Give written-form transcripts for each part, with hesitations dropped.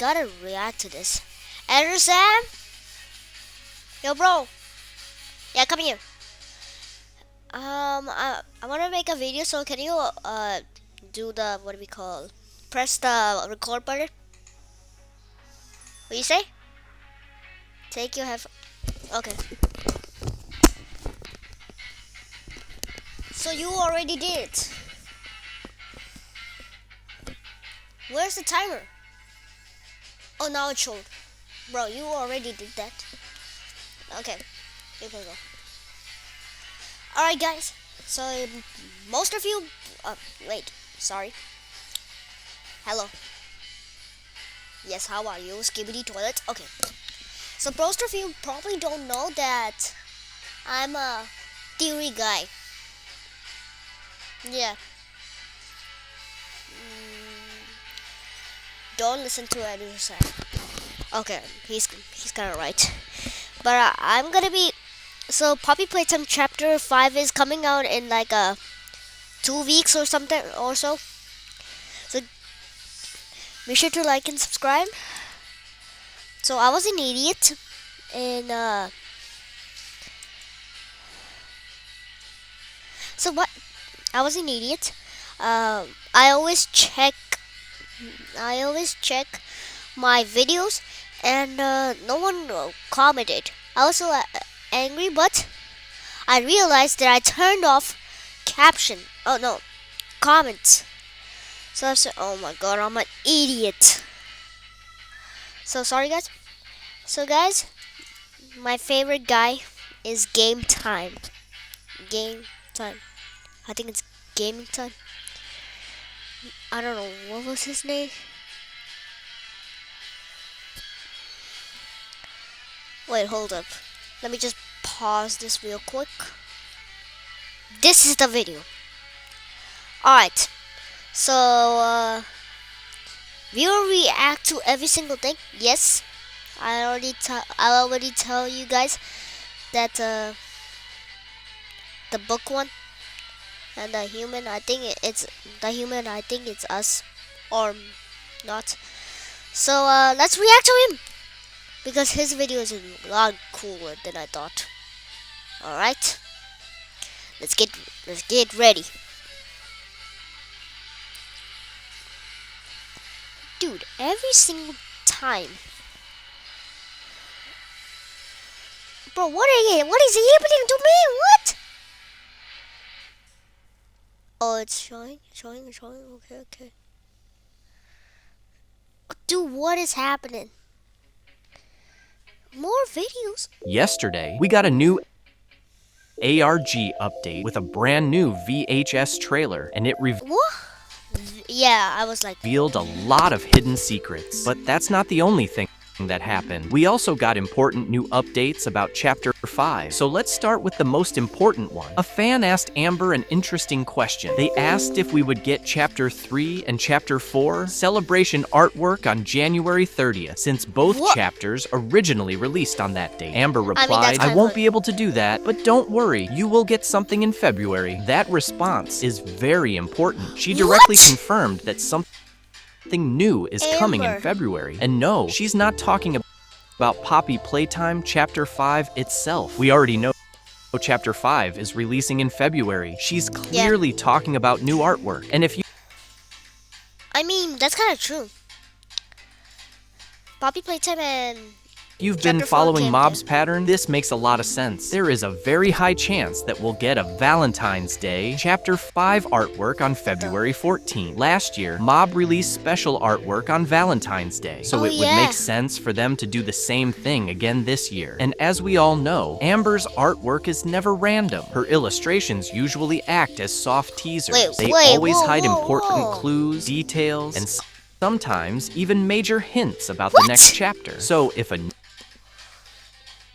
gotta react to this. Enter Sam? Yo, bro. Yeah, come here. I wanna make a video, so can you do the what do we call? Press the record button. What you say? Take your headphone. Okay. So you already did it. Where's the timer? Oh, now it showed. Bro, you already did that. Okay, here we go. Alright guys, so most of you, wait, sorry. Hello. Yes, how are you? Skibidi toilet? Okay. So most of you probably don't know that I'm a theory guy. Yeah. Don't listen to Eddie Sam. Okay, he's kind of right. But I'm gonna be. So Poppy Playtime Chapter 5 is coming out in like 2 weeks or something or so. So be sure to like and subscribe. So I was an idiot, and so what? I was an idiot. I always check my videos, and no one commented. I was so angry, but I realized that I turned off caption. Oh no, comments. So I said, "Oh my god, I'm an idiot." So sorry, guys. So guys, my favorite guy is Game Time. Game Time. I think it's Gaming Time. I don't know what was his name. Wait, hold up. Let me just pause this real quick. This is the video. Alright. So, we will react to every single thing. Yes. I already tell you guys that, the book one and the human, I think it's us or not. So, let's react to him, because his video is a lot cooler than I thought. Alright. Let's get ready. Dude, every single time. Bro, what is happening to me? What? Oh, it's showing. Okay. Dude, what is happening? More videos? Yesterday, we got a new ARG update with a brand new VHS trailer, and it What? Yeah, I was like, revealed a lot of hidden secrets. But that's not the only thing that happened. We also got important new updates about Chapter 5. So let's start with the most important one. A fan asked Amber an interesting question. They asked if we would get Chapter 3 and Chapter 4 celebration artwork on January 30th, since both chapters originally released on that date. Amber replied, I won't be able to do that, but don't worry, you will get something in February. That response is very important. She directly confirmed that something new is coming in February. And no, she's not talking about Poppy Playtime Chapter 5 itself. We already know Chapter 5 is releasing in February. She's clearly talking about new artwork. And if you... I mean, that's kind of true. Poppy Playtime and... You've been following Mob's pattern, this makes a lot of sense. There is a very high chance that we'll get a Valentine's Day Chapter 5 artwork on February 14th. Last year, Mob released special artwork on Valentine's Day, so it would make sense for them to do the same thing again this year. And as we all know, Amber's artwork is never random. Her illustrations usually act as soft teasers. They always hide important clues, details, and sometimes even major hints about the next chapter. So if a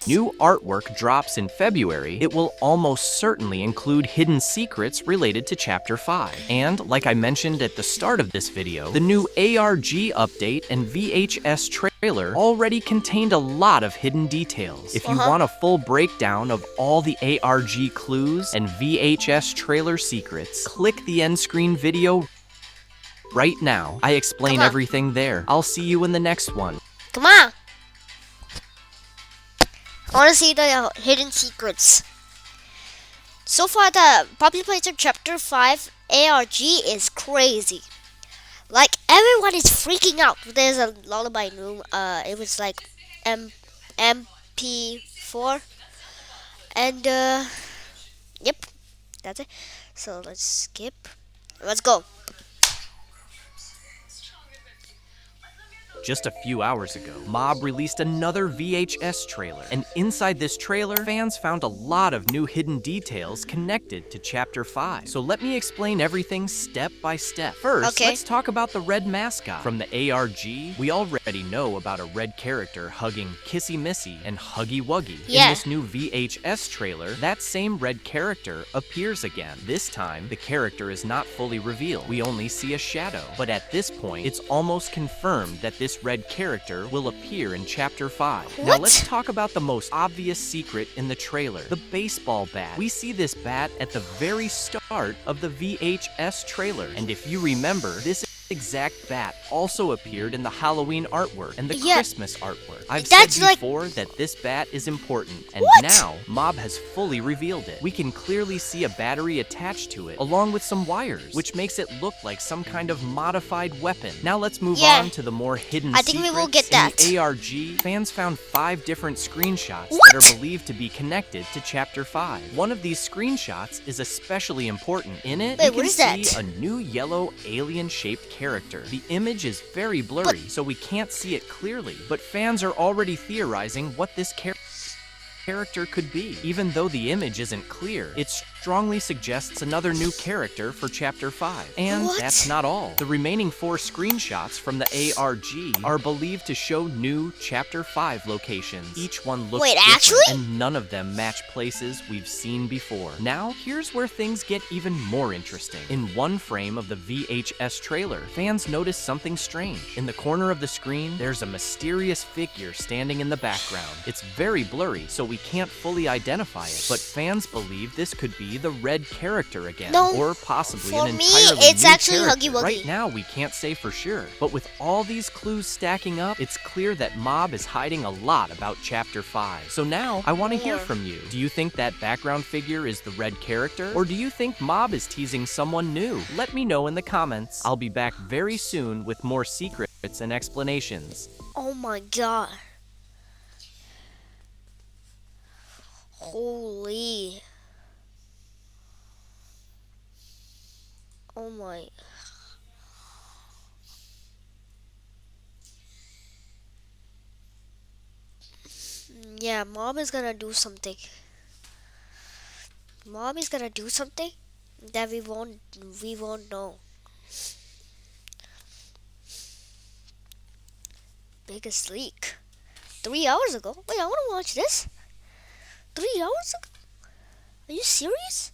new artwork drops in February, it will almost certainly include hidden secrets related to Chapter 5. And, like I mentioned at the start of this video, the new ARG update and VHS trailer already contained a lot of hidden details. If you want a full breakdown of all the ARG clues and VHS trailer secrets, click the end screen video right now. I explain Come on. everything there. I'll see you in the next one. Come on. I want to see the hidden secrets. So far, the Poppy Playtime Chapter 5 ARG is crazy. Like, everyone is freaking out. There's a lullaby room. It was like MP4. And, yep. That's it. So, let's skip. Let's go. Just a few hours ago, Mob released another VHS trailer, and inside this trailer, fans found a lot of new hidden details connected to Chapter 5. So let me explain everything step by step. First, let's talk about the red mascot. From the ARG, we already know about a red character hugging Kissy Missy and Huggy Wuggy. In this new VHS trailer, that same red character appears again. This time, the character is not fully revealed. We only see a shadow. But at this point, it's almost confirmed that this red character will appear in Chapter 5. Now let's talk about the most obvious secret in the trailer, the baseball bat. We see this bat at the very start of the VHS trailer, and if you remember, this exact bat also appeared in the Halloween artwork and the Christmas artwork. I've said before that this bat is important, and now Mob has fully revealed it. We can clearly see a battery attached to it, along with some wires, which makes it look like some kind of modified weapon. Now let's move on to the more hidden secrets. I think we will get that. In the ARG, fans found 5 different screenshots that are believed to be connected to Chapter 5. One of these screenshots is especially important. In it, you can see a new yellow alien-shaped character. The image is very blurry, so we can't see it clearly, but fans are already theorizing what this character could be. Even though the image isn't clear, it strongly suggests another new character for Chapter 5. And that's not all. The remaining 4 screenshots from the ARG are believed to show new Chapter 5 locations. Each one looks different, and none of them match places we've seen before. Now, here's where things get even more interesting. In one frame of the VHS trailer, fans notice something strange. In the corner of the screen, there's a mysterious figure standing in the background. It's very blurry, so we can't fully identify it, but fans believe this could be the red character again, or possibly an entirely it's new actually character. Huggy Wuggy. Right now, we can't say for sure, but with all these clues stacking up, it's clear that Mob is hiding a lot about Chapter 5. So now, I want to hear from you. Do you think that background figure is the red character, or do you think Mob is teasing someone new? Let me know in the comments. I'll be back very soon with more secrets and explanations. Oh my god. Holy. Oh my. Yeah, Mom is gonna do something. Mom is gonna do something that we won't know. Biggest leak. 3 hours ago? Wait, I wanna watch this. 3 hours ago? Are you serious?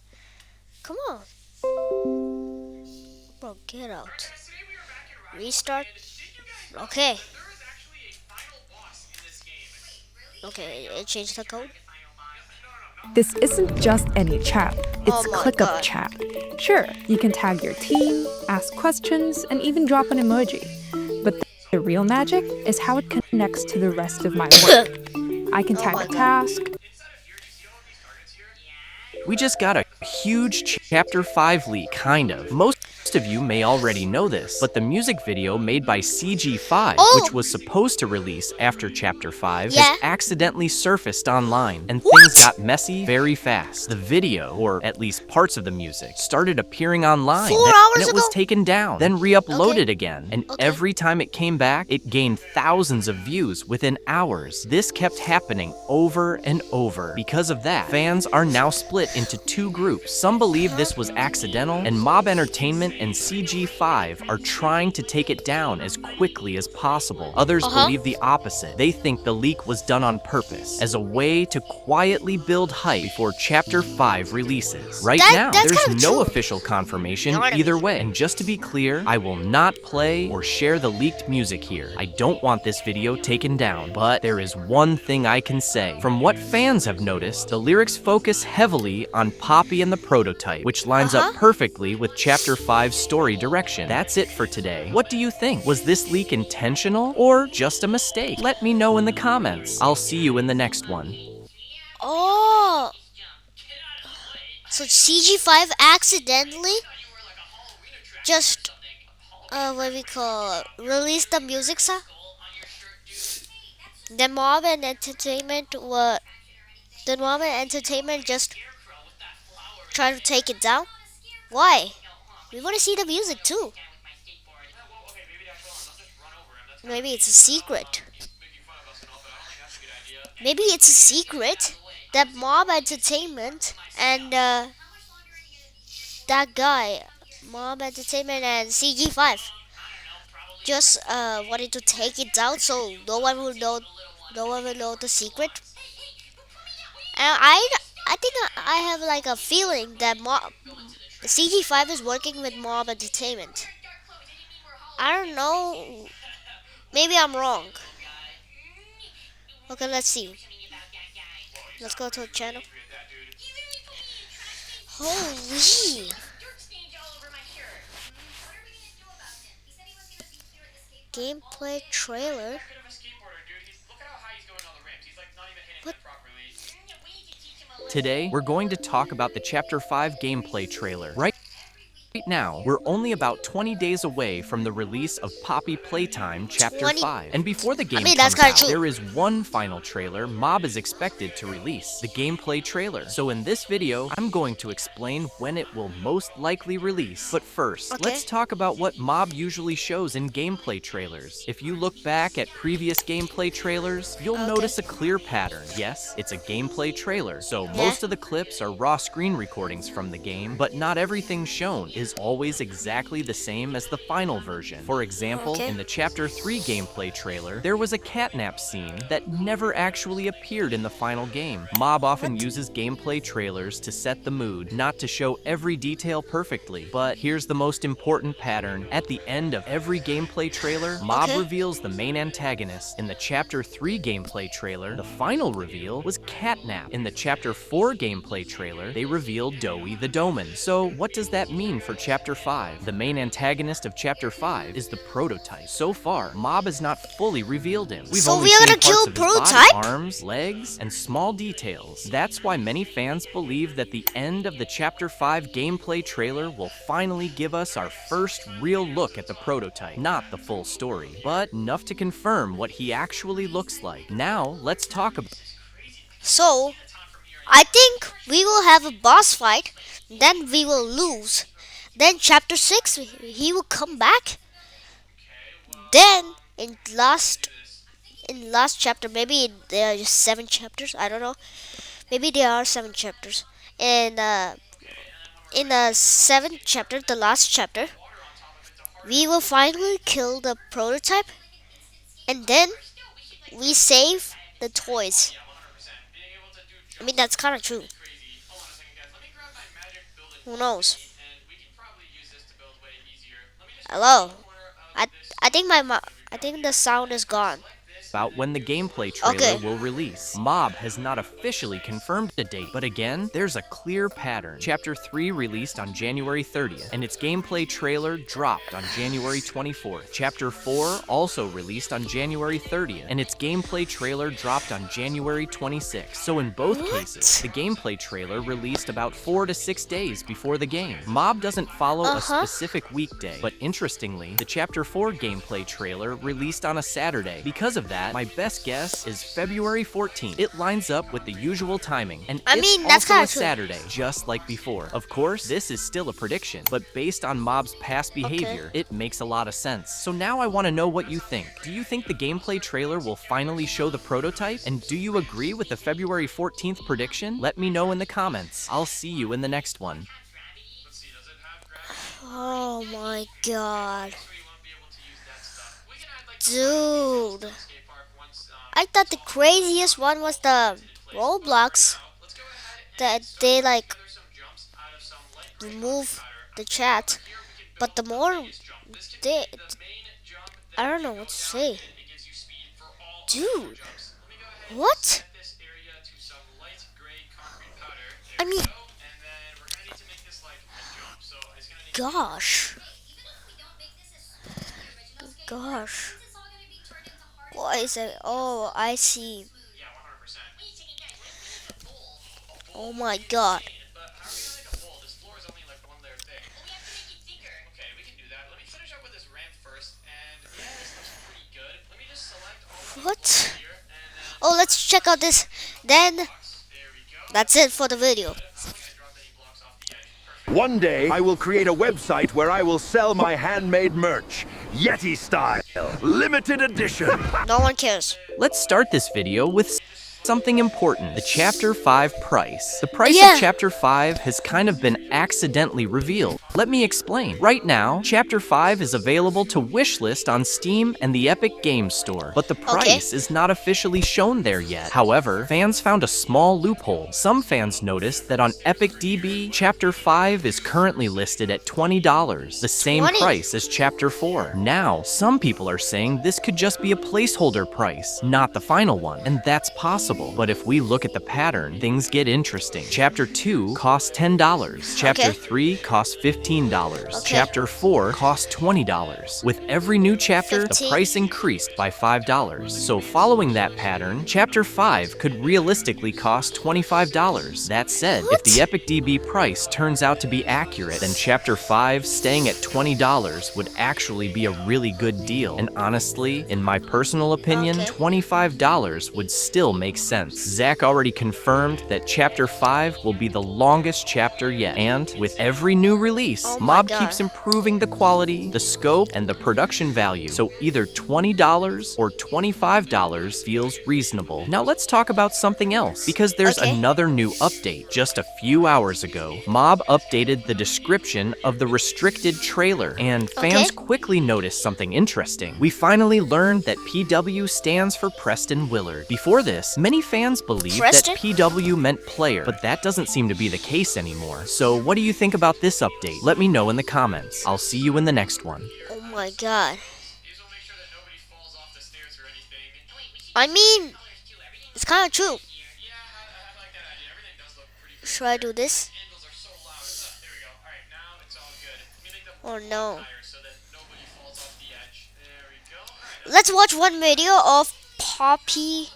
Come on. Bro, get out. Restart. Okay. Okay, it changed the code. This isn't just any chat, it's ClickUp chat. Sure, you can tag your team, ask questions, and even drop an emoji. But the real magic is how it connects to the rest of my work. I can tag a task. We just got a huge Chapter 5 leak, kind of. Most of you may already know this, but the music video made by CG5, which was supposed to release after Chapter 5, has accidentally surfaced online, and things got messy very fast. The video, or at least parts of the music, started appearing online, and it was taken down, then re-uploaded again, and every time it came back, it gained thousands of views within hours. This kept happening over and over. Because of that, fans are now split into 2 groups. Some believe this was accidental, and Mob Entertainment and CG5 are trying to take it down as quickly as possible. Others believe the opposite. They think the leak was done on purpose, as a way to quietly build hype before Chapter 5 releases. Right now, there's no official confirmation either way. And just to be clear, I will not play or share the leaked music here. I don't want this video taken down, but there is one thing I can say. From what fans have noticed, the lyrics focus heavily on Poppy and the prototype, which lines up perfectly with Chapter 5's creative story direction. That's it for today. What do you think? Was this leak intentional or just a mistake? Let me know in the comments. I'll see you in the next one. Oh, so CG5 accidentally just what we call released the music song. The mob and entertainment were the mob and entertainment just try to take it down. Why? We want to see the music too. Maybe it's a secret. Maybe it's a secret that mob entertainment and that guy, mob entertainment and CG5, just wanted to take it down so no one will know. No one will know the secret. And I think I have like a feeling that the CG5 is working with mob entertainment. I don't know. Maybe I'm wrong. Okay, let's see. Let's go to the channel. Holy! Gameplay trailer. What? Today, we're going to talk about the Chapter 5 gameplay trailer. Right now, we're only about 20 days away from the release of Poppy Playtime Chapter 20. 5. And before the game That's comes kinda out, true. there is one final trailer Mob is expected to release, the gameplay trailer. So in this video, I'm going to explain when it will most likely release. But first, Okay. let's talk about what Mob usually shows in gameplay trailers. If you look back at previous gameplay trailers, you'll Okay. notice a clear pattern. Yes, it's a gameplay trailer, so most of the clips are raw screen recordings from the game, but not everything shown is always exactly the same as the final version. For example, Okay. in the Chapter 3 gameplay trailer, there was a catnap scene that never actually appeared in the final game. Mob often uses gameplay trailers to set the mood, not to show every detail perfectly. But here's the most important pattern. At the end of every gameplay trailer, Mob Okay. reveals the main antagonist. In the Chapter 3 gameplay trailer, the final reveal was Catnap. In the Chapter 4 gameplay trailer, they revealed Doughy the Doman. So what does that mean for Chapter 5? The main antagonist of Chapter 5 is the Prototype. So far, Mob has not fully revealed him. We've So only we are seen gonna parts kill of his body, Prototype? arms, legs, and small details. That's why many fans believe that the end of the Chapter 5 gameplay trailer will finally give us our first real look at the Prototype. Not the full story, but enough to confirm what he actually looks like. Now, let's talk about So, I think we will have a boss fight, then we will lose. Then chapter 6 he will come back. Then in last chapter, maybe there are just 7 chapters, I don't know. Maybe there are 7 chapters. And in the 7th chapter, the last chapter, we will finally kill the Prototype, and then we save the toys. I mean, that's kind of true. Who knows? Hello. I I think I think the sound is gone. when the gameplay trailer Okay. will release. Mob has not officially confirmed a date, but again, there's a clear pattern. Chapter 3 released on January 30th, and its gameplay trailer dropped on January 24th. Chapter 4 also released on January 30th, and its gameplay trailer dropped on January 26th. So in both cases, the gameplay trailer released about 4 to 6 days before the game. Mob doesn't follow a specific weekday, but interestingly, the Chapter 4 gameplay trailer released on a Saturday. Because of that, my best guess is February 14th. It lines up with the usual timing, and I it's mean, that's also kinda a true. Saturday, just like before. Of course, this is still a prediction, but based on Mob's past behavior, it makes a lot of sense. So now I want to know what you think. Do you think the gameplay trailer will finally show the Prototype? And do you agree with the February 14th prediction? Let me know in the comments. I'll see you in the next one. Oh my god. Dude. I thought the craziest one was the Roblox that they like remove the chat, but the more they, I don't know what to say. Dude, what? I mean, gosh. gosh. What is it? Oh, I see. Oh my god. What? Oh, let's check out this. Then that's it for the video. One day, I will create a website where I will sell my handmade merch. Yeti style. Limited edition. No one cares. Let's start this video with something important, the Chapter 5 price. The price Yeah. of Chapter 5 has kind of been accidentally revealed. Let me explain. Right now, Chapter 5 is available to wishlist on Steam and the Epic Games Store, but the price is not officially shown there yet. However, fans found a small loophole. Some fans noticed that on EpicDB, Chapter 5 is currently listed at $20, the same 20? price as Chapter 4. Now, some people are saying this could just be a placeholder price, not the final one, and that's possible. But if we look at the pattern, things get interesting. Chapter 2 costs $10. Chapter 3 costs $15. Chapter 4 costs $20. With every new chapter, the 15? price increased by $5. So following that pattern, Chapter 5 could realistically cost $25. That said, if the EpicDB price turns out to be accurate, then Chapter 5 staying at $20 would actually be a really good deal. And honestly, in my personal opinion, $25 would still make sense. Zach already confirmed that Chapter 5 will be the longest chapter yet, and with every new release, Mob keeps improving the quality, the scope, and the production value, so either $20 or $25 feels reasonable. Now let's talk about something else, because there's another new update. Just a few hours ago, Mob updated the description of the restricted trailer, and fans quickly noticed something interesting. We finally learned that PW stands for Preston Willard. Before this, many fans believed that PW meant player, but that doesn't seem to be the case anymore. So what do you think about this update? Let me know in the comments. I'll see you in the next one. Oh my god. I mean, it's kind of true. Should I do this? Oh no. Let's watch one video of Poppy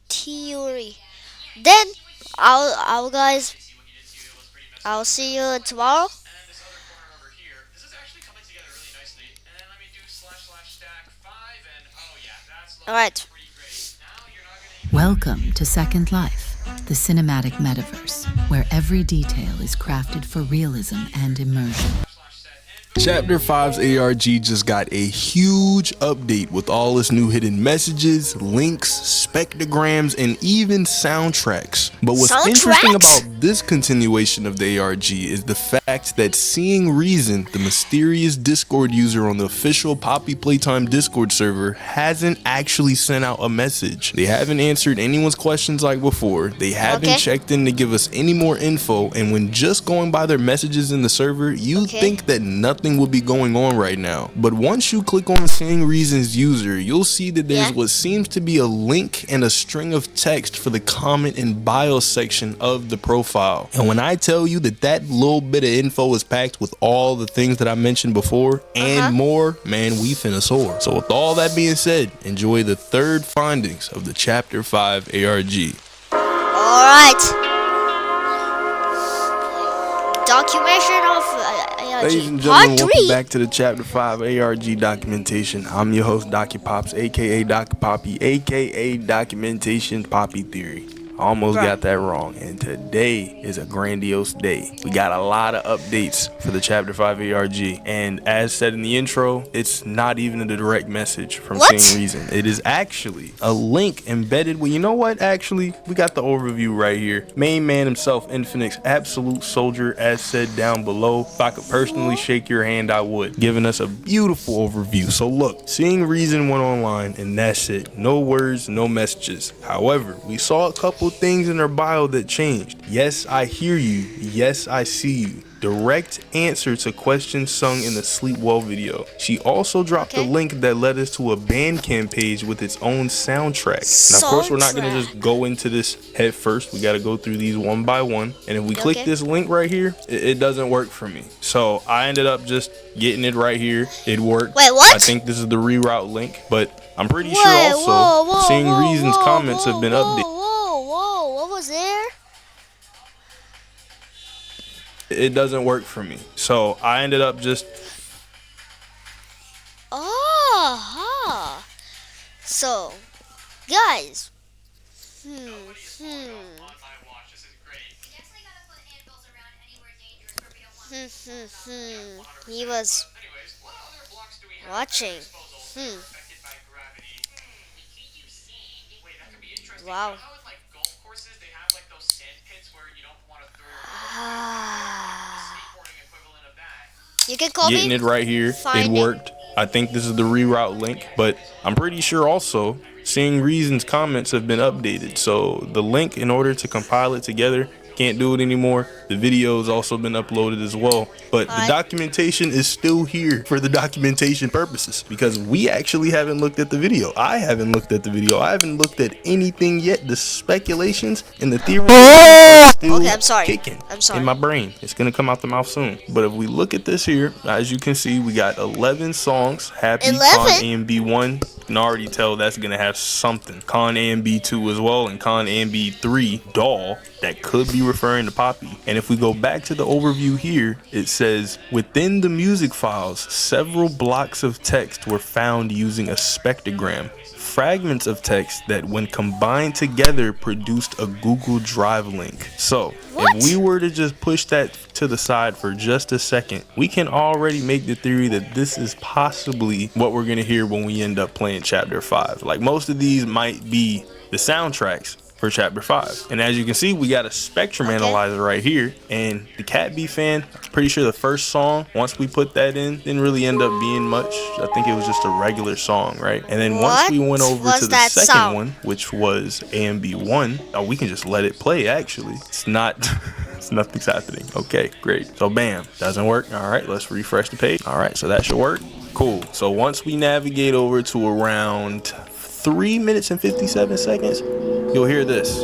theory. Then I'll guys, I'll see you tomorrow. All right. Welcome to Second Life, the cinematic metaverse, where every detail is crafted for realism and immersion. Chapter 5's ARG just got a huge update with all its new hidden messages, links, spectrograms, and even soundtracks. But what's interesting about this continuation of the ARG is the fact that Seeing Reason, the mysterious Discord user on the official Poppy Playtime Discord server, hasn't actually sent out a message. They haven't answered anyone's questions like before. They haven't checked in to give us any more info, and when just going by their messages in the server, you think that nothing will be going on right now. But once you click on Seeing Reason's user, you'll see that there's what seems to be a link and a string of text for the comment and bio section of the profile. And when I tell you that that little bit of info is packed with all the things that I mentioned before and more, man, we finna soar. So with all that being said, enjoy the third findings of the Chapter 5 ARG. Alright. Documentation of ARG. Ladies and gentlemen, welcome back to the Chapter 5 ARG documentation. I'm your host, DocuPops, aka DocuPoppy, aka Documentation Poppy Theory. I almost got that wrong, and today is a grandiose day. We got a lot of updates for the Chapter 5 ARG, and as said in the intro, it's not even a direct message from Seeing Reason. It is actually a link embedded with, you know what, actually, we got the overview right here. Main man himself, Infinix, absolute soldier, as said down below. If I could personally shake your hand, I would, giving us a beautiful overview. So look, Seeing Reason went online, and that's it. No words, no messages. However, we saw a couple couple things in her bio that changed. Yes, I hear you. Yes, I see you. Direct answer to questions sung in the Sleep Well video. She also dropped a Okay. link that led us to a Bandcamp page with its own soundtrack. Now, of course, we're not going to just go into this head first. We got to go through these one by one. And if we click Okay. this link right here, it doesn't work for me. So I ended up just getting it right here. It worked. Wait, what? I think this is the reroute link, but I'm pretty Wait, sure also whoa, seeing whoa, reasons whoa, comments have whoa, been whoa, updated. whoa, what was there? It doesn't work for me. So I ended up just So, guys. He was watching. Wow. You can call getting me. it right here. It Find it. worked. I think this is the reroute link, but I'm pretty sure also seeing reasons comments have been updated. So the link, in order to compile it together, can't do it anymore. The video has also been uploaded as well, but the Alright. documentation is still here for the documentation purposes, because we actually haven't looked at the video. I haven't looked at the video. I haven't looked at anything yet. The speculations and the theories are still Okay, I'm sorry. kicking I'm sorry. in my brain. It's gonna come out the mouth soon. But if we look at this here, as you can see, we got 11 songs. Happy, 11? Con A and B1. You can already tell that's gonna have something. Con A and B2 as well, and Con A and B3 Doll, that could be referring to Poppy. And if we go back to the overview here, it says within the music files, several blocks of text were found using a spectrogram. Fragments of text that, when combined together, produced a Google Drive link. So What? if we were to just push that to the side for just a second, we can already make the theory that this is possibly what we're gonna hear when we end up playing chapter 5. Like, most of these might be the soundtracks for chapter 5. And as you can see, we got a spectrum analyzer right here. And the Cat B fan, pretty sure the first song, once we put that in, didn't really end up being much. I think it was just a regular song, right? And then once we went over was to the that second sound? one, which was A and B1, oh, we can just let it play, actually. It's not... Nothing's happening. Okay, great. So bam, doesn't work. All right, let's refresh the page. All right, so that should work. Cool. So once we navigate over to around 3 minutes and 57 seconds, you'll hear this.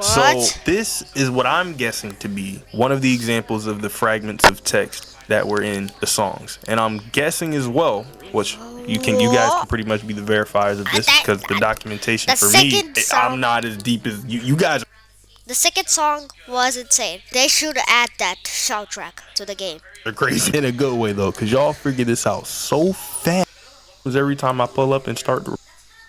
So this is what I'm guessing to be one of the examples of the fragments of text that were in the songs. And I'm guessing as well, which you guys can pretty much be the verifiers of this, because the documentation for me, I'm not as deep as you guys. The second song was insane. They should add that soundtrack to the game. They're crazy in a good way though, because y'all figure this out so fast. Because every time I pull up and start the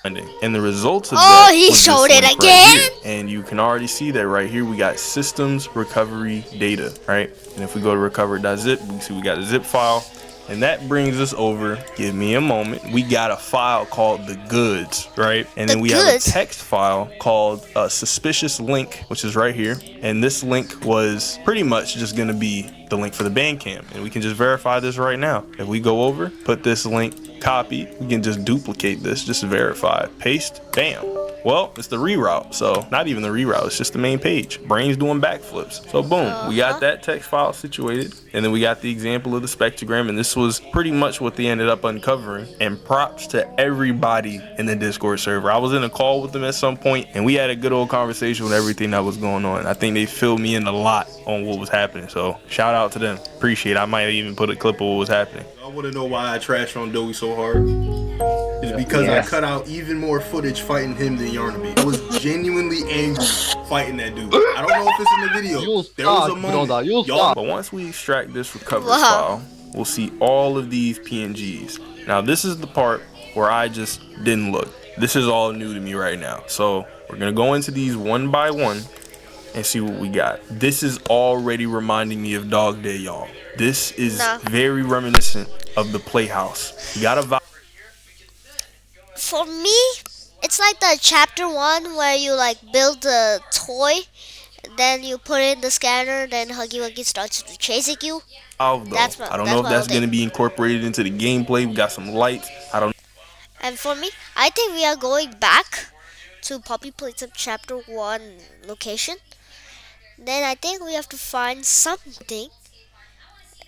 finding, and the results of that he was this showed it link right again. here. And you can already see that right here. We got systems recovery data, right? And if we go to recover.zip, we can see we got a zip file. And that brings us over, give me a moment, we got a file called the goods, right? And then we have a text file called suspicious link, which is right here. And this link was pretty much just gonna be the link for the Bandcamp. And we can just verify this right now. If we go over, put this link, copy, we can just duplicate this, just verify, paste, bam. Well, it's the reroute, so not even the reroute, it's just the main page. Brain's doing backflips. So boom, we got that text file situated, and then we got the example of the spectrogram, and this was pretty much what they ended up uncovering. And props to everybody in the Discord server. I was in a call with them at some point, and we had a good old conversation with everything that was going on. I think they filled me in a lot on what was happening, so shout out to them. Appreciate it. I might even put a clip of what was happening. I want to know why I trashed on Doey so hard. It's because I cut out even more footage fighting him than Yarnaby. I was genuinely angry fighting that dude. I don't know if it's in the video. There was a moment. Y'all, but once we extract this recovery file, we'll see all of these PNGs. Now this is the part where I just didn't look. This is all new to me right now. So we're gonna go into these one by one and see what we got. This is already reminding me of Dog Day, y'all. This is very reminiscent of the Playhouse. You gotta vibe. For me, it's like the chapter 1 where you like build a toy, then you put it in the scanner, then Huggy Wuggy starts chasing you. I don't know if that's gonna be incorporated into the gameplay. We got some lights. I don't know. And for me, I think we are going back to Puppy Playtime Chapter 1 location. Then I think we have to find something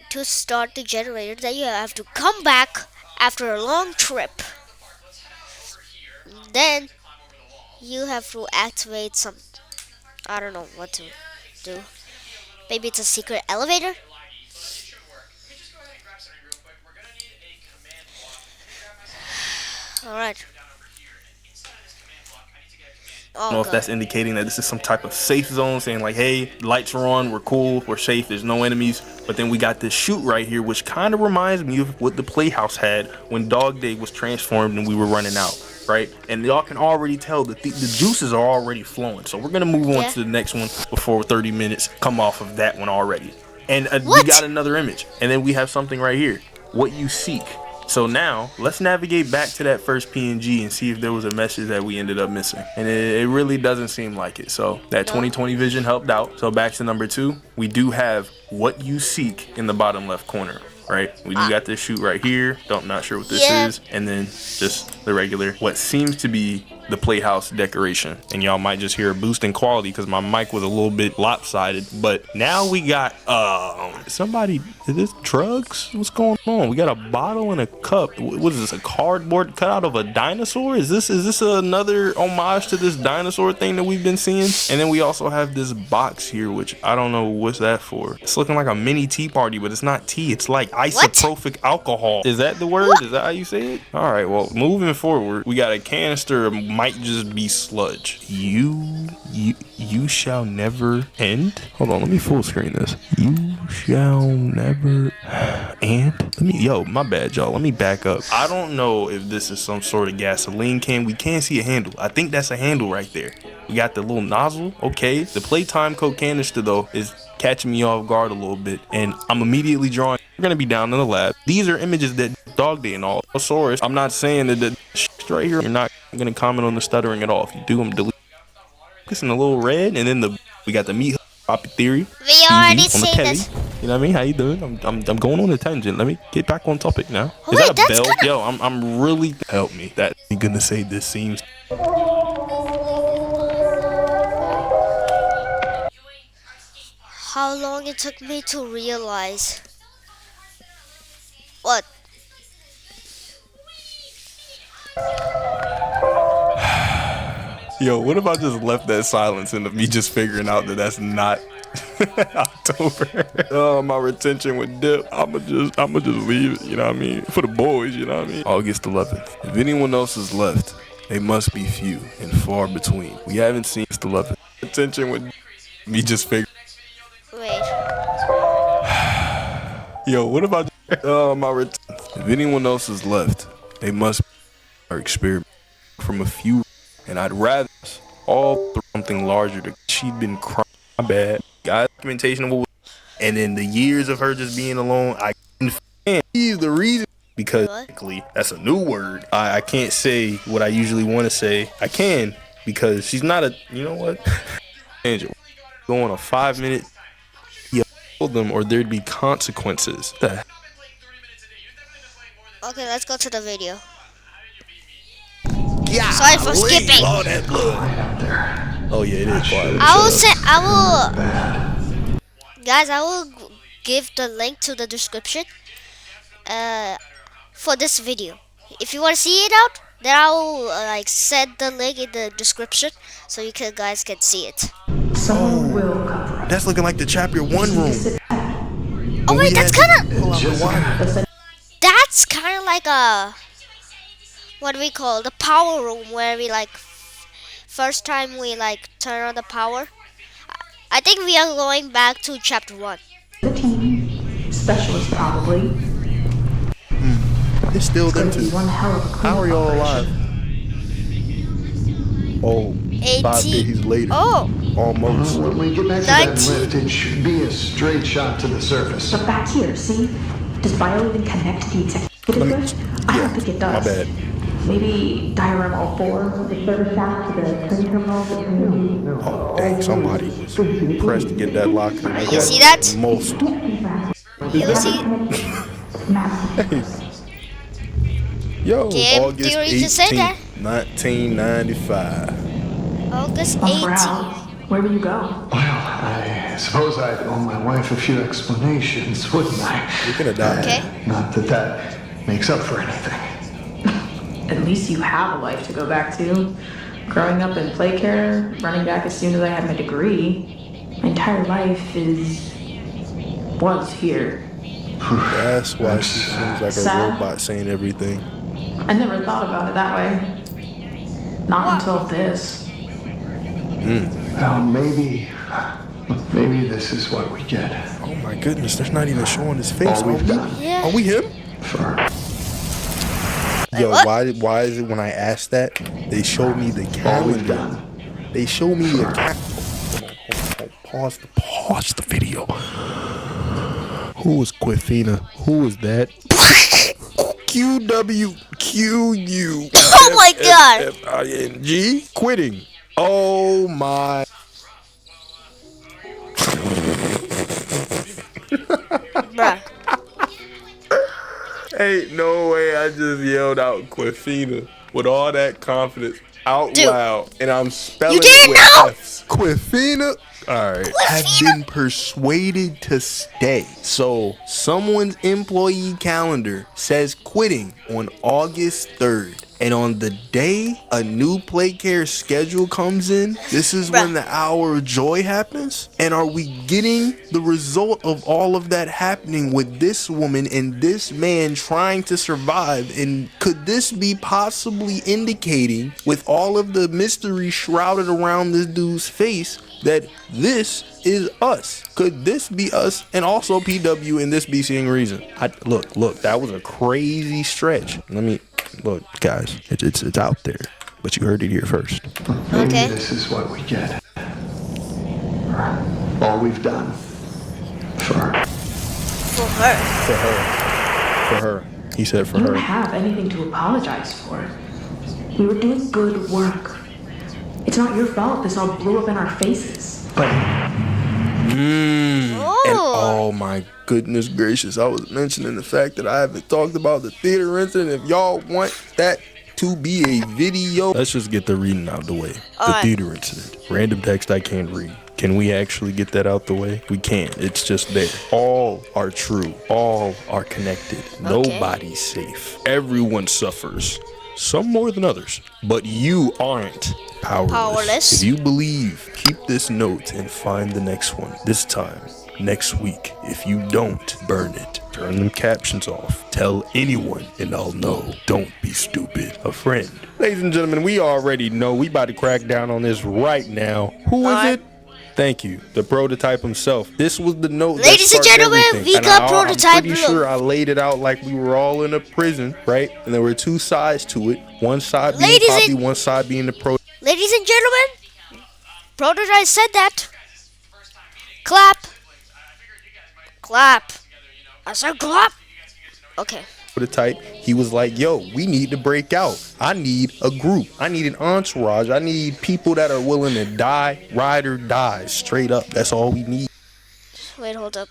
to start the generator. Then you have to come back after a long trip. Then you have to activate some. I don't know what to do. Maybe it's a secret elevator? Alright. I don't Oh know if god. that's indicating that this is some type of safe zone, saying like, hey, lights are on, we're cool, we're safe, there's no enemies. But then we got this chute right here, which kind of reminds me of what the Playhouse had when Dog Day was transformed and we were running out, right? And y'all can already tell that the juices are already flowing. So we're gonna move on Yeah. to the next one before 30 minutes come off of that one already. And we What? got another image, and then we have something right here, what you seek. So now let's navigate back to that first PNG and see if there was a message that we ended up missing. And it really doesn't seem like it. So that No. 2020 vision helped out. So back to number 2, we do have what you seek in the bottom left corner, right? We do got this shoot right here. Not sure what this Yeah. is. And then just the regular, what seems to be the Playhouse decoration. And y'all might just hear a boost in quality because my mic was a little bit lopsided. But now we got somebody, is this drugs? What's going on? We got a bottle and a cup. What is this, a cardboard cut out of a dinosaur? Is this another homage to this dinosaur thing that we've been seeing? And then we also have this box here, which I don't know what's that for. It's looking like a mini tea party, but it's not tea. It's like isopropyl alcohol. Is that the word? What? Is that how you say it? All right, well, moving forward, we got a canister of might just be sludge. You shall never end. Hold on, let me full screen this. You shall never end. My bad, y'all. Let me back up. I don't know if this is some sort of gasoline can. We can't see a handle. I think that's a handle right there. We got the little nozzle. Okay, the Playtime Coke canister though is catching me off guard a little bit, and I'm immediately drawing. We're gonna be down in the lab. These are images that Dog Day and all. Source. I'm not saying that the right here. You're not gonna comment on the stuttering at all. If you do, I'm delete. This in the little red, and then we got the meat poppy theory. We already on the seen Kelly. this. You know what I mean? How you doing? I'm going on a tangent. Let me get back on topic now. Oh, Is wait, that a that's bell? kinda- Yo, I'm really help me. That I'm gonna say this seems. How long it took me to realize. What? Yo, what if I just left that silence into me just figuring out that that's not October? Oh, my retention would dip. I'ma just leave it, you know what I mean? For the boys, you know what I mean? August 11th. If anyone else is left, they must be few and far between. We haven't seen August 11th. Retention would me just figure. Wait. Yo, what if I just, oh, my retention. If anyone else is left, they must our experiment from a few. And I'd rather us all through something larger. She'd been crying. My bad. Got documentation of what was, and then the years of her just being alone. I can't. He's the reason because technically that's a new word. I can't say what I usually want to say. I can because she's not a. You know what? Angel, go on a 5-minute. You told them, or there'd be consequences. Okay, let's go to the video. Sorry for skipping. Oh, that blood. Oh yeah, it is quiet. Guys, I will give the link to the description for this video. If you want to see it out, then I will set the link in the description so you guys can see it. That's looking like the chapter 1 room. Oh wait, that's kind of like a, what do we call, the power room where we first time we turn on the power. I think we are going back to chapter 1. The team specialist probably. It's still them two. One hell of a How are y'all alive? Oh, 5 days later. Oh, Almost. When we get back to that 19. lift, it should be a straight shot to the surface. But back here, see? Does Bio even connect to the executive bridge? I don't think it does. My bad. Maybe diagram all 4, the service shaft to the turn terminal. Oh, dang, somebody was pressed to get that lock. You see that? Most. You see? Yo, Game August theory just said that. 18th, 1995. August Once we're 18th. out, where will you go? Well, I suppose I'd owe my wife a few explanations, wouldn't I? You're gonna die. Okay. Not that that makes up for anything. At least you have a life to go back to. Growing up in play care, running back as soon as I had my degree. My entire life was here. That's why she seems like a Sad. robot saying everything. I never thought about it that way. Not until this. Well, maybe this is what we get. Oh my goodness, they're not even showing his face. All we've done Yeah. Are we him? for Yo, what? why is it when I asked that, they showed me the all we've calendar? done. They showed me the Hold on. Pause the video. Who was Quifina? Who was that? QWQU. Oh my god. FING? Quitting. Oh my. Bruh. Ain't no way I just yelled out Quifina with all that confidence out Dude. loud, and I'm spelling You it didn't with know? F's. Quifina. All right. Have been persuaded to stay. So someone's employee calendar says quitting on August 3rd. And on the day a new play care schedule comes in, this is when the hour of joy happens. And are we getting the result of all of that happening with this woman and this man trying to survive? And could this be possibly indicating, with all of the mystery shrouded around this dude's face, that this is us? Could this be us and also PW and this be seeing reason? Look, that was a crazy stretch. Look, guys, it's out there, but you heard it here first. Maybe Okay. this is what we get. All we've done for For her. For her. He said for You don't her. have anything to apologize for. We were doing good work. It's not your fault this all blew up in our faces. but And Oh. oh my goodness gracious, I was mentioning the fact that I haven't talked about the theater incident. If y'all want that to be a video, let's just get the reading out the way. The theater incident. Random text I can't read. Can we actually get that out the way? We can't. It's just there. All are true. All are connected. Nobody's safe. Everyone suffers. Some more than others. But you aren't powerless. If you believe, keep this note and find the next one. This time, next week. If you don't, burn it. Turn them captions off. Tell anyone and I'll know. Don't be stupid. A friend. Ladies and gentlemen, we already know. We about to crack down on this right now. Who is it? Thank you, the prototype himself. This was the note. Ladies and gentlemen, we got Prototype. I'm pretty sure I laid it out like we were all in a prison, right? And there were two sides to it. One side being Ladies Poppy, and- one side being the pro. Ladies and gentlemen, Prototype said that. Clap. Clap. I said clap. Okay. Prototype. He was like, yo, we need to break out. I need a group. I need an entourage. I need people that are willing to die, ride or die, straight up. That's all we need. Wait, hold up.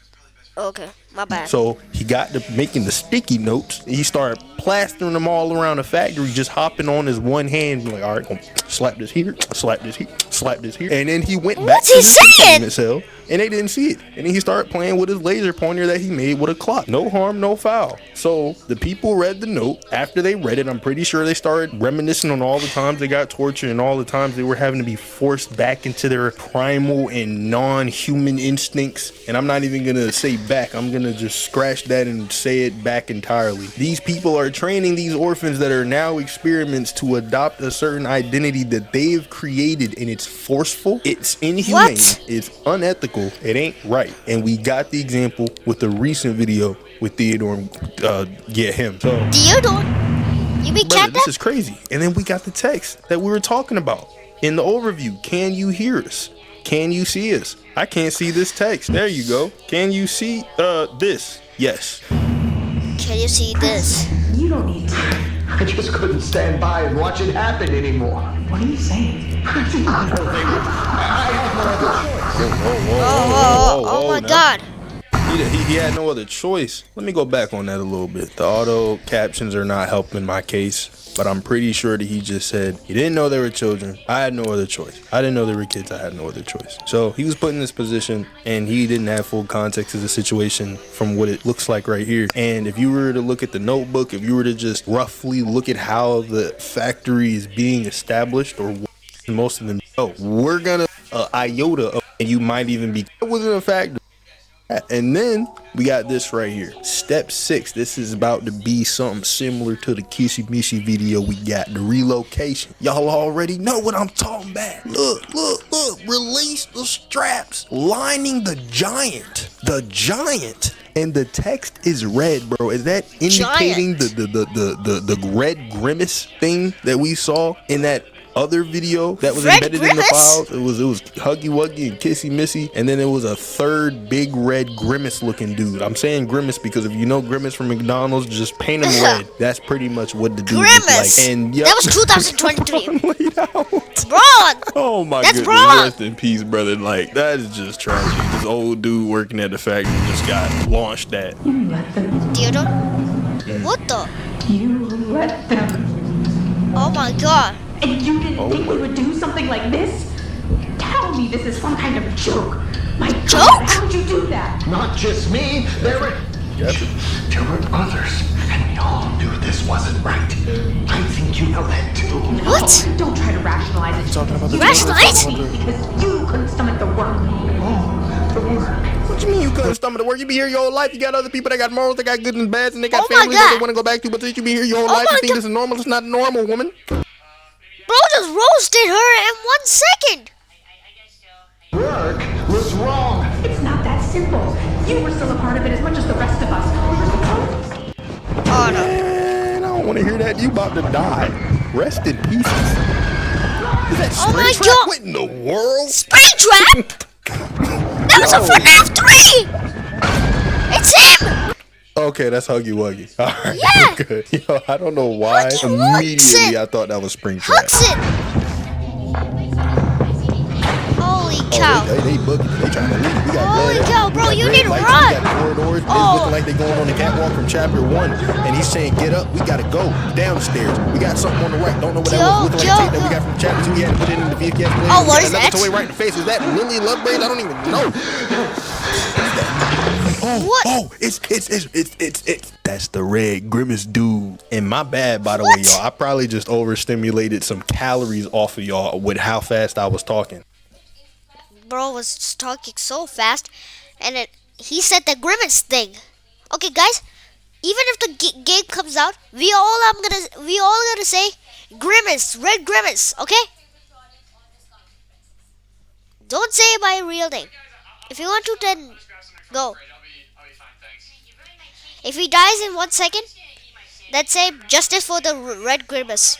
Okay, my bad. So he got to making the sticky notes. He started plastering them all around the factory, just hopping on his one hand, like, all right, gonna slap this here, slap this here, slap this here. And then he went back What's to he his saying? containment cell, and they didn't see it. And then he started playing with his laser pointer that he made with a clock. No harm, no foul. So the people read the note. After they read it, I'm pretty sure they started reminiscing on all the times they got tortured and all the times they were having to be forced back into their primal and non-human instincts. And I'm not even gonna say back. I'm gonna just scratch that and say it back entirely. These people are training these orphans that are now experiments to adopt a certain identity that they've created, and it's forceful, it's inhumane, What? it's unethical, it ain't right. And we got the example with the recent video with Theodore, him. So, Theodore? You mean brother, Catnap? this is crazy. And then we got the text that we were talking about in the overview. Can you hear us? Can you see us? I can't see this text. There you go. Can you see this? Yes. Can you see this? You don't need to. I just couldn't stand by and watch it happen anymore. What are you saying? Oh my now. god. He had no other choice. Let me go back on that a little bit. The auto captions are not helping my case. But I'm pretty sure that he just said he didn't know they were children. I had no other choice. I didn't know they were kids. I had no other choice. So he was put in this position and he didn't have full context of the situation from what it looks like right here. And if you were to look at the notebook, if you were to just roughly look at how the factory is being established, or most of them know, we're gonna iota of, and you might even be, it wasn't a factory. And then we got this right here. Step 6. This is about to be something similar to the Kissy Missy video we got. The relocation. Y'all already know what I'm talking about. Look. Release the straps. Lining the giant. The giant. And the text is red, bro. Is that indicating the red grimace thing that we saw in that other video that was embedded in the files? It was Huggy Wuggy and Kissy Missy, and then it was a third big red grimace looking dude. I'm saying grimace because if you know grimace from McDonald's, just paint him red. That's pretty much what the dude looked like. And that was 2023. Bro, oh my goodness, wrong. Rest in peace, brother. Like, that is just tragic. This old dude working at the factory just got launched at. You let them. Theodore? What the? You let them. Oh my god. And you didn't think we would do something like this? Tell me this is some kind of joke. My joke? God, how would you do that? Not just me. There were others, and we all knew this wasn't right. I think you know that too. What? Don't try to rationalize it. Talking about the Rationalize? Because you couldn't stomach the work. Oh, the work. What you mean you couldn't stomach the work? You be here your whole life. You got other people that got morals, they got good and bads, and they got Oh my families that God. they want to go back to. But you be here your whole Oh life. my You think God. this is normal? It's not normal, woman. Bro just roasted her in 1 second. Work was wrong. It's not that simple. You were still a part of it as much as the rest of us. We were supposed. Oh no. Man, I don't want to hear that. You about to die. Rest in peace. Is that Oh my Springtrap? God. What in the world? Springtrap? That was a FNAF 3. It's him. Okay, that's Huggy Wuggy. All right, Yeah. good. Yo, I don't know why Huggy immediately Wuggy. I thought that was Springtrap. Hudson. Holy cow. They booking. They trying to leave. We got Holy blood cow, everywhere. bro, We got you red need to lights. run. We got corridors. Oh. It's looking like they going on the catwalk from chapter 1. And he's saying, get up. We got to go downstairs. We got something on the right. Don't know what that was. Looking like tape that we got from chapter 2. We had to put it in the vehicle. Oh, what is that? Toy right in the face. Is that Lily Lovebraid? I don't even know. What? Oh, it's that's the red grimace dude. And my bad, by the way, y'all. I probably just overstimulated some calories off of y'all with how fast I was talking. Bro was just talking so fast, and he said the grimace thing. Okay, guys, even if the game comes out, we all gonna say grimace, red grimace. Okay? Don't say my real name. If you want to, then go. If he dies in 1 second, let's say justice for the red grimace.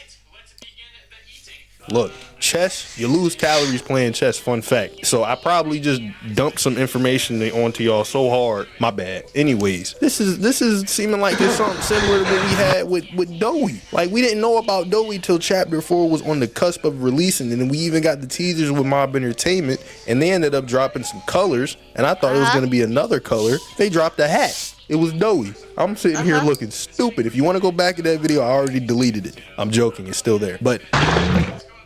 Look, chess, you lose calories playing chess, fun fact. So I probably just dumped some information onto y'all so hard. My bad. Anyways, this is seeming like it's something similar to what we had with Doughy. Like, we didn't know about Doughy till chapter 4 was on the cusp of releasing, and then we even got the teasers with Mob Entertainment, and they ended up dropping some colors, and I thought it was gonna be another color. They dropped a hat. It was Doughy. I'm sitting here looking stupid. If you want to go back to that video, I already deleted it. I'm joking, it's still there. But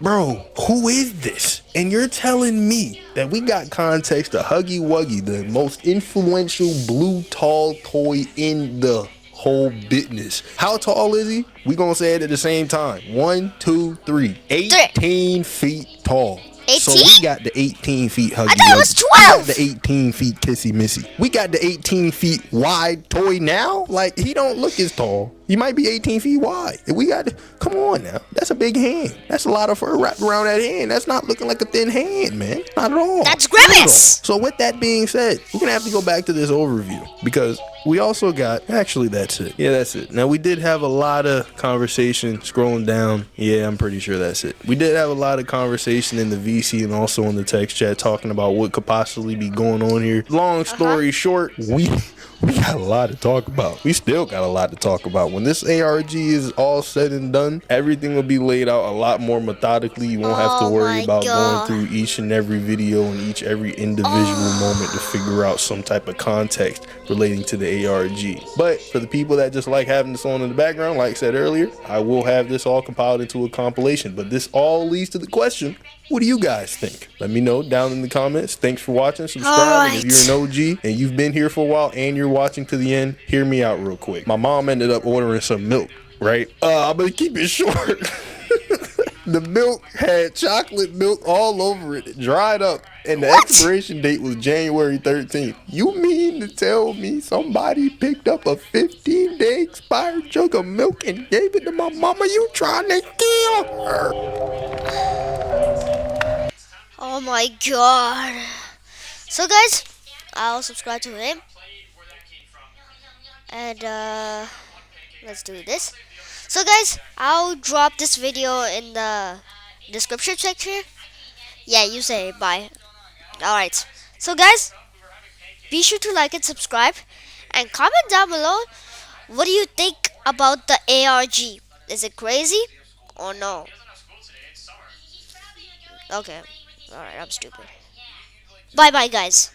bro, who is this? And you're telling me that we got context to Huggy Wuggy, the most influential blue tall toy in the whole business. How tall is he? We gonna say it at the same time. 1, 2, 3. 18 feet tall. 18? So we got the 18 feet Huggy I thought it was Wuggy. 12. We got the 18 feet Kissy Missy. We got the 18 feet wide toy now. Like, he don't look as tall. He might be 18 feet wide. And we got, come on now. That's a big hand. That's a lot of fur wrapped around that hand. That's not looking like a thin hand, man. Not at all. That's grimace. So with that being said, we're gonna have to go back to this overview because we also got, actually that's it. Yeah, that's it. Now we did have a lot of conversation scrolling down. Yeah, I'm pretty sure that's it. We did have a lot of conversation in the VC and also in the text chat talking about what could possibly be going on here. Long story short, we got a lot to talk about. We still got a lot to talk about. When this ARG is all said and done, everything will be laid out a lot more methodically. You won't have to worry about going through each and every video and every individual moment to figure out some type of context relating to the the ARG. But for the people that just like having this on in the background, like I said earlier, I will have this all compiled into a compilation. But this all leads to the question, what do you guys think? Let me know down in the comments. Thanks for watching. Subscribe. And if you're an OG and you've been here for a while and you're watching to the end, hear me out real quick. My mom ended up ordering some milk, right? I'm gonna keep it short. The milk had chocolate milk all over it. It dried up. And the expiration date was January 13th. You mean to tell me somebody picked up a 15-day expired jug of milk and gave it to my mama? You trying to kill her? Oh my god. So guys, I'll subscribe to him. And let's do this. So guys, I'll drop this video in the description section. Yeah, you say bye. Alright. So guys, be sure to like and subscribe. And comment down below, what do you think about the ARG? Is it crazy or no? Okay. Alright, I'm stupid. Bye bye guys.